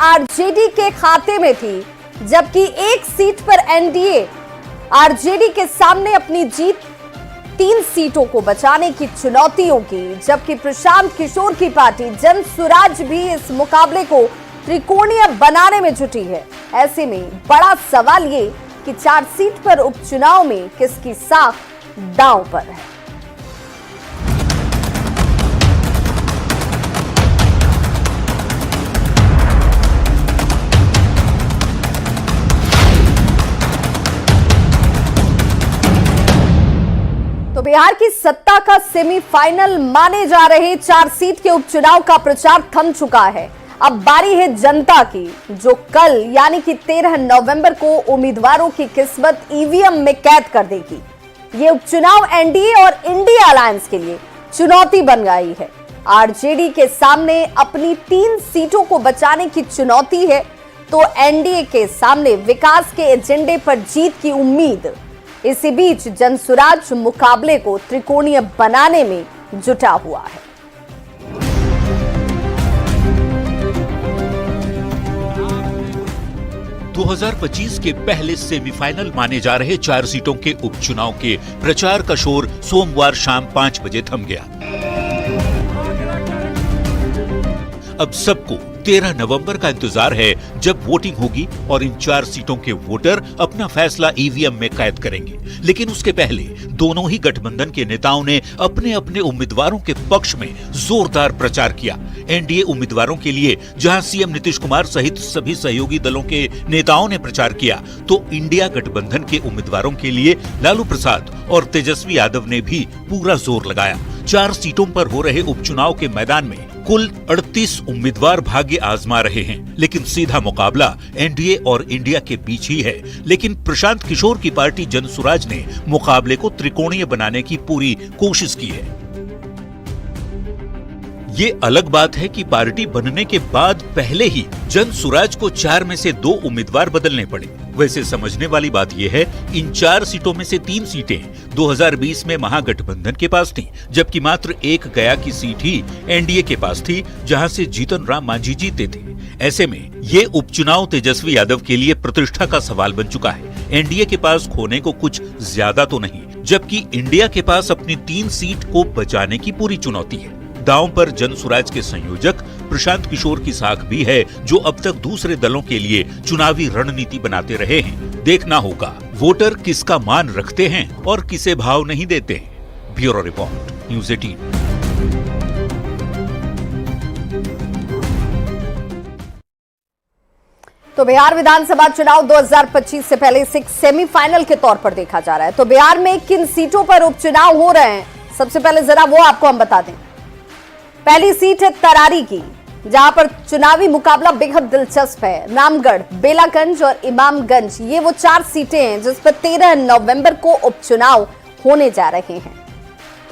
RJD के खाते में थी, जबकि एक सीट पर एनडीए आरजेडी के सामने अपनी जीत 3 सीटों को बचाने की चुनौतियों की, जबकि प्रशांत किशोर की पार्टी जन सुराज भी इस मुकाबले को त्रिकोणीय बनाने में जुटी है। ऐसे में बड़ा सवाल ये कि 4 सीट पर उपचुनाव में किसकी साख दांव पर है। तो बिहार की सत्ता का सेमीफाइनल माने जा रहे 4 सीट के उपचुनाव का प्रचार थम चुका है। अब बारी है जनता की, जो कल यानी कि 13 नवंबर को उम्मीदवारों की किस्मत ईवीएम में कैद कर देगी। ये उपचुनाव एनडीए और इंडिया अलायंस के लिए चुनौती बन गई है। आरजेडी के सामने अपनी 3 सीटों को बचाने की चुनौती है, तो एनडीए के सामने विकास के एजेंडे पर जीत की उम्मीद। इसी बीच जनसुराज मुकाबले को त्रिकोणीय बनाने में जुटा हुआ है। दो 2025 के पहले सेमीफाइनल माने जा रहे 4 सीटों के उपचुनाव के प्रचार का शोर सोमवार शाम 5 बजे थम गया। अब सबको 13 नवंबर का इंतजार है, जब वोटिंग होगी और इन 4 सीटों के वोटर अपना फैसला ईवीएम में कैद करेंगे। लेकिन उसके पहले दोनों ही गठबंधन के नेताओं ने अपने अपने उम्मीदवारों के पक्ष में जोरदार प्रचार किया। एनडीए उम्मीदवारों के लिए जहां सीएम नीतीश कुमार सहित सभी सहयोगी दलों के नेताओं ने प्रचार किया, तो इंडिया गठबंधन के उम्मीदवारों के लिए लालू प्रसाद और तेजस्वी यादव ने भी पूरा जोर लगाया। 4 सीटों पर हो रहे उपचुनाव के मैदान में कुल 38 उम्मीदवार भाग्य आजमा रहे हैं, लेकिन सीधा मुकाबला एनडीए और इंडिया के बीच ही है। लेकिन प्रशांत किशोर की पार्टी जनसुराज ने मुकाबले को त्रिकोणीय बनाने की पूरी कोशिश की है। ये अलग बात है कि पार्टी बनने के बाद पहले ही जनसुराज को 4 में से 2 उम्मीदवार बदलने पड़े। वैसे समझने वाली बात यह है, इन 4 सीटों में से 3 सीटें 2020 में महागठबंधन के पास थीं, जबकि मात्र एक गया की सीट ही एनडीए के पास थी, जहां से जीतन राम मांझी जीते थे। ऐसे में ये उपचुनाव तेजस्वी यादव के लिए प्रतिष्ठा का सवाल बन चुका है। एनडीए के पास खोने को कुछ ज्यादा तो नहीं, जबकि इंडिया के पास अपनी 3 सीट को बचाने की पूरी चुनौती है। दांव पर जनसुराज के संयोजक प्रशांत किशोर की साख भी है, जो अब तक दूसरे दलों के लिए चुनावी रणनीति बनाते रहे हैं। देखना होगा वोटर किसका मान रखते हैं और किसे भाव नहीं देते हैं। Bureau report, news 18। तो बिहार विधानसभा चुनाव 2025 से पहले इसे सेमीफाइनल के तौर पर देखा जा रहा है। तो बिहार में किन सीटों पर उपचुनाव हो रहे हैं, सबसे पहले जरा वो आपको हम बता दें। पहली सीट है तरारी की, जहां पर चुनावी मुकाबला बेहद दिलचस्प है। रामगढ़, बेलागंज और इमामगंज, ये वो 4 सीटें हैं जिस पर 13 नवंबर को उपचुनाव होने जा रहे हैं।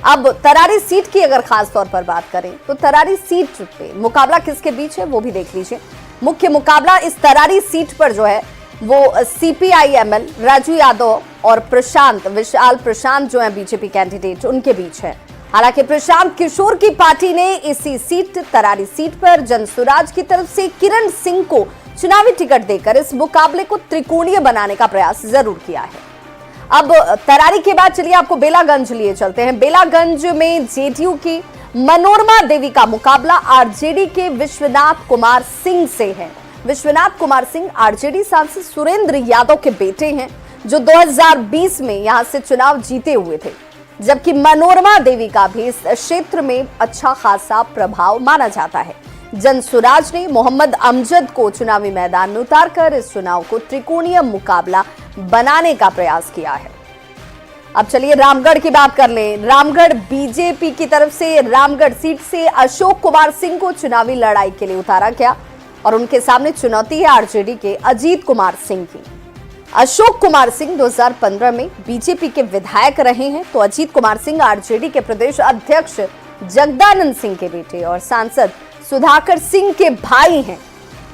अब तरारी सीट की अगर खास तौर पर बात करें, तो तरारी सीट पे मुकाबला किसके बीच है वो भी देख लीजिए। मुख्य मुकाबला इस तरारी सीट पर जो है वो सीपीआईएमएल राजू यादव और विशाल प्रशांत जो है बीजेपी कैंडिडेट, उनके बीच है। हालांकि प्रशांत किशोर की पार्टी ने इसी सीट तरारी सीट पर जनसुराज की तरफ से किरण सिंह को चुनावी टिकट देकर इस मुकाबले को त्रिकोणीय बनाने का प्रयास जरूर किया है। अब तरारी के बाद चलिए आपको बेलागंज लिए चलते हैं। बेलागंज में जेडीयू की मनोरमा देवी का मुकाबला आरजेडी के विश्वनाथ कुमार सिंह से है। विश्वनाथ कुमार सिंह आरजेडी सांसद सुरेंद्र यादव के बेटे हैं, जो 2020 में यहां से चुनाव जीते हुए थे, जबकि मनोरमा देवी का भी इस क्षेत्र में अच्छा खासा प्रभाव माना जाता है। जनसुराज ने मोहम्मद अमजद को चुनावी मैदान में उतारकर इस चुनाव को त्रिकोणीय मुकाबला बनाने का प्रयास किया है। अब चलिए रामगढ़ की बात कर लें। रामगढ़ बीजेपी की तरफ से रामगढ़ सीट से अशोक कुमार सिंह को चुनावी लड़ाई के लिए उतारा गया और उनके सामने चुनौती है आरजेडी के अजीत कुमार सिंह की। अशोक कुमार सिंह 2015 में बीजेपी के विधायक रहे हैं, तो अजीत कुमार सिंह आरजेडी के प्रदेश अध्यक्ष जगदानंद सिंह के बेटे और सांसद सुधाकर सिंह के भाई हैं।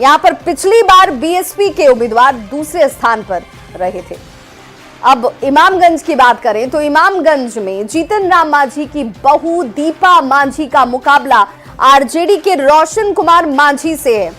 यहां पर पिछली बार बीएसपी के उम्मीदवार दूसरे स्थान पर रहे थे। अब इमामगंज की बात करें तो इमामगंज में जीतन राम मांझी की बहू दीपा मांझी का मुकाबला आरजेडी के रोशन कुमार मांझी से है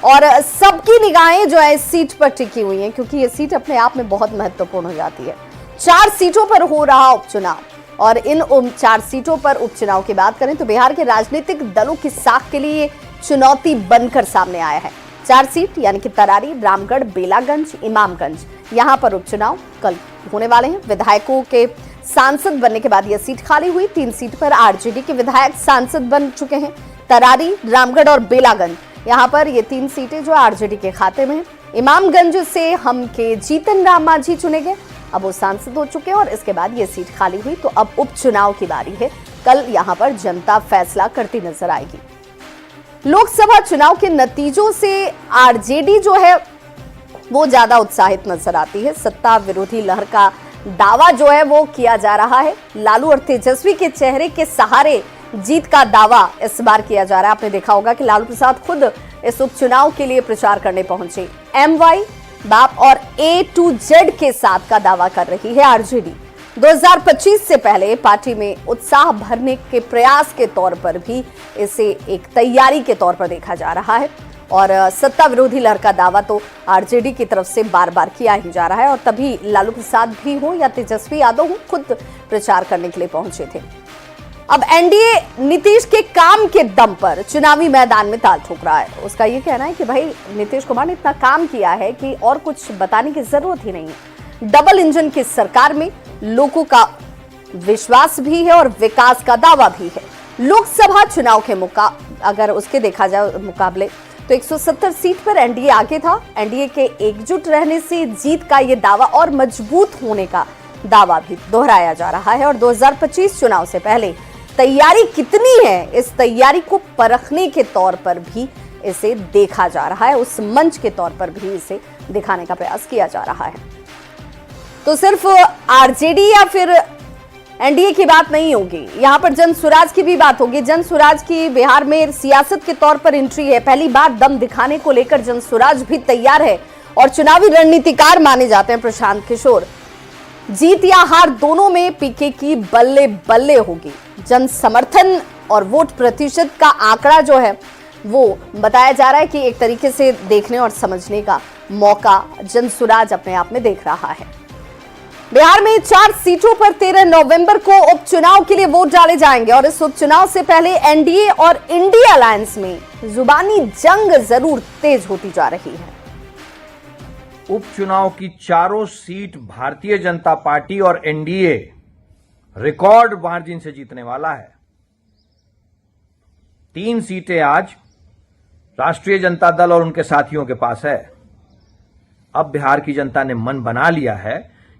और सबकी निगाहें जो है इस सीट पर टिकी हुई हैं, क्योंकि ये सीट अपने आप में बहुत महत्वपूर्ण हो जाती है। 4 सीटों पर हो रहा उपचुनाव, और इन 4 सीटों पर उपचुनाव की बात करें तो बिहार के राजनीतिक दलों की साख के लिए चुनौती बनकर सामने आया है। 4 सीट यानी कि तरारी, रामगढ़, बेलागंज, इमामगंज, यहां पर उपचुनाव कल होने वाले हैं। विधायकों के सांसद बनने के बाद यह सीट खाली हुई। 3 सीट पर आरजेडी के विधायक सांसद बन चुके हैं। तरारी, रामगढ़ और बेलागंज, यहां पर ये 3 सीटें जो आरजेडी के खाते में हैं। इमामगंज से हम के जीतन राम मांझी चुने गए, अब वो सांसद हो चुके हैं और इसके बाद ये सीट खाली हुई, तो अब उपचुनाव की बारी है। कल यहां पर जनता फैसला करती नजर आएगी। लोकसभा चुनाव के नतीजों से आरजेडी जो है वो ज्यादा उत्साहित नजर आती है। सत्ता विरोधी लहर का दावा जो है वो किया जा रहा है। लालू और तेजस्वी के चेहरे के सहारे जीत का दावा इस बार किया जा रहा है। आपने देखा होगा कि लालू प्रसाद खुद इस उपचुनाव के लिए प्रचार करने पहुंचे। MY, बाप और A to Z के साथ का दावा कर रही है आरजेडी। 2025 से पहले पार्टी में उत्साह भरने के प्रयास के तौर पर भी इसे एक तैयारी के तौर पर देखा जा रहा है, और सत्ता विरोधी लहर का दावा तो आरजेडी की तरफ से बार बार किया ही जा रहा है। और तभी लालू प्रसाद भी हो या तेजस्वी यादव हो, खुद प्रचार करने के लिए पहुंचे थे। अब एनडीए नीतीश के काम के दम पर चुनावी मैदान में ताल ठोक रहा है। उसका ये कहना है कि भाई नीतीश कुमार ने इतना काम किया है कि और कुछ बताने की जरूरत ही नहीं है। डबल इंजन की सरकार में लोगों का विश्वास भी है और विकास का दावा भी है। लोकसभा चुनाव के अगर उसके देखा जाए मुकाबले तो 170 सीट पर एनडीए आगे था। एनडीए के एकजुट रहने से जीत का ये दावा और मजबूत होने का दावा भी दोहराया जा रहा है। और 2025 चुनाव से पहले तैयारी कितनी है, इस तैयारी को परखने के तौर पर भी इसे देखा जा रहा है, उस मंच के तौर पर भी इसे दिखाने का प्रयास किया जा रहा है। तो सिर्फ आरजेडी या फिर एनडीए की बात नहीं होगी, यहां पर जन स्वराज की भी बात होगी। जन स्वराज की बिहार में सियासत के तौर पर एंट्री है। पहली बार दम दिखाने को लेकर जन स्वराज भी तैयार है और चुनावी रणनीतिकार माने जाते हैं प्रशांत किशोर। जीत या हार दोनों में पीके की बल्ले बल्ले होगी। जन समर्थन और वोट प्रतिशत का आंकड़ा जो है वो बताया जा रहा है कि एक तरीके से देखने और समझने का मौका जन स्वराज अपने आप में देख रहा है। बिहार में 4 सीटों पर 13 नवंबर को उपचुनाव के लिए वोट डाले जाएंगे और इस उपचुनाव से पहले एनडीए और इंडिया अलायंस में जुबानी जंग जरूर तेज होती जा रही है। उपचुनाव की चारों सीट भारतीय जनता पार्टी और एनडीए रिकॉर्ड मार्जिन से जीतने वाला है। 3 सीटें आज राष्ट्रीय जनता दल और उनके साथियों के पास है। अब बिहार की जनता ने मन बना लिया है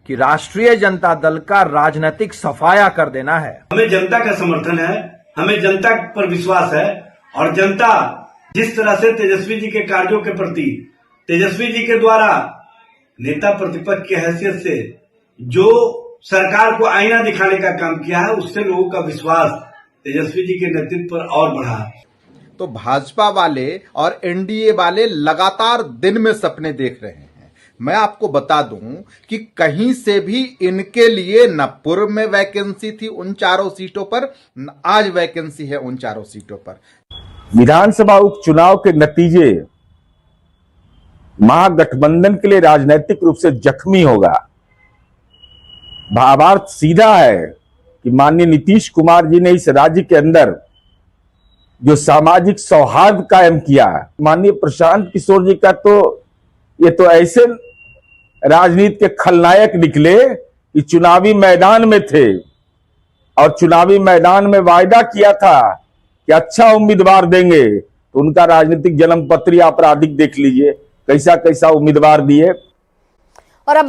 कि राष्ट्रीय जनता दल का राजनीतिक सफाया कर देना है। हमें जनता का समर्थन है, हमें जनता पर विश्वास है, और जनता जिस तरह से तेजस्वी जी के कार्यों के प्रति, तेजस्वी जी के द्वारा नेता प्रतिपक्ष की हैसियत से जो सरकार को आईना दिखाने का काम किया है, उससे लोगों का विश्वास तेजस्वी जी के नेतृत्व पर और बढ़ा। तो भाजपा वाले और एनडीए वाले लगातार दिन में सपने देख रहे हैं। मैं आपको बता दूं कि कहीं से भी इनके लिए न पूर्व में वैकेंसी थी उन चारों सीटों पर, न आज वैकेंसी है उन चारों सीटों पर। विधानसभा उपचुनाव के नतीजे महागठबंधन के लिए राजनीतिक रूप से जख्मी होगा। भावार्थ सीधा है कि माननीय नीतीश कुमार जी ने इस राज्य के अंदर जो सामाजिक सौहार्द कायम किया, माननीय प्रशांत किशोर जी का तो ये तो ऐसे राजनीति के खलनायक निकले कि चुनावी मैदान में थे और चुनावी मैदान में वायदा किया था कि अच्छा उम्मीदवार देंगे, तो उनका राजनीतिक जन्म पत्री आपराधिक देख लीजिए कैसा कैसा उम्मीदवार दिए। और अब